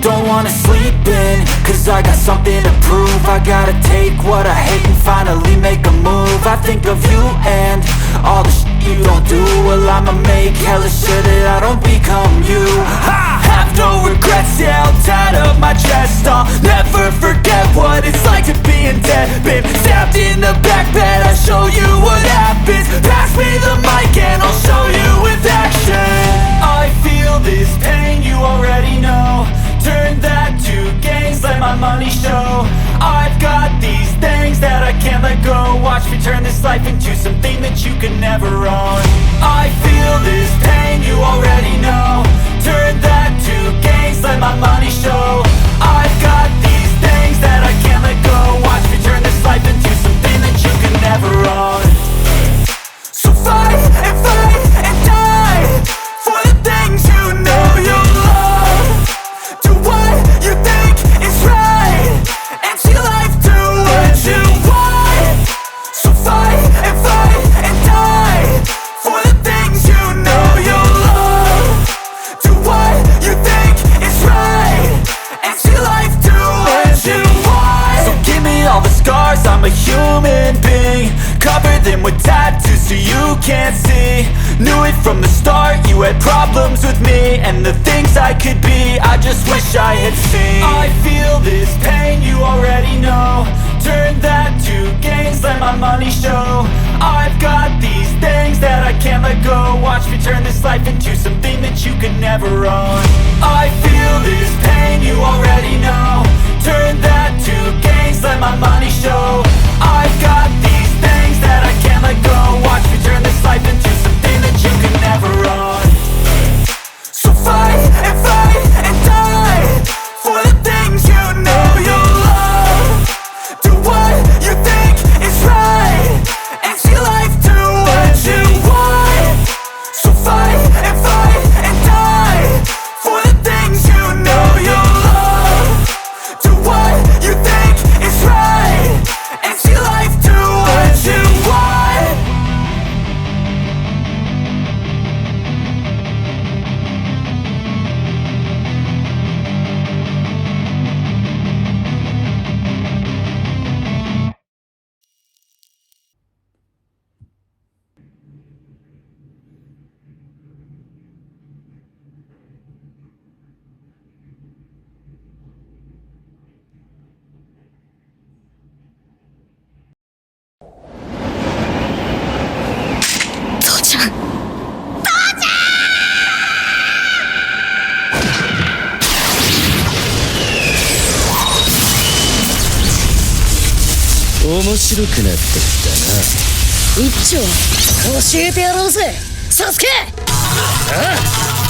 don't wanna sleep in, cause I got something to prove. I gotta take what I hate and finally make a move. I think of you and all the shit you don't do. Well, I'ma make hella sure that I don't become you. I have no regrets, yeah, I'll tie up my chest. I'll never forget what it's like to be in debt. Been stabbed in the back bed, I'll show you what happens. Pass me the mic and I'll show you with action. I feel this pain, you already know. Turn that to gains, let my money show. I've got these things that I can't let go. Watch me turn this life into something that you can never own. I feel this pain, you already know. Turn that to gains, let my money show. I've got these things that I can't let go. Watch me turn this life into something that you can never own. So fight and die for the things you know you love. Do what you think is right and see life do what you want. So fight and die for the things you know you love. Do what you think is right and see life do what you want. So give me all the scars, I'm a human being. Cover them with tattoos so you can't see. Knew it from the start, you had problems with me and the things I could be, I just wish I had seen. I feel this pain, you already know. Turn that to gains, let my money show. I've got these things that I can't let go. Watch me turn this life into something that you can never own. I feel this pain, you already know. Turn that to gains, let my money show. I've got these things that I can't let go. Watch me turn this life into something that you can never own. So fight and die for the things you know you love. Do what you think is right and see life do what you want. So fight and die for the things you know you love. Do what you think is right and see life do what you want.面白くなってきたな。一丁教えてやろうぜ、サスケ。ああ。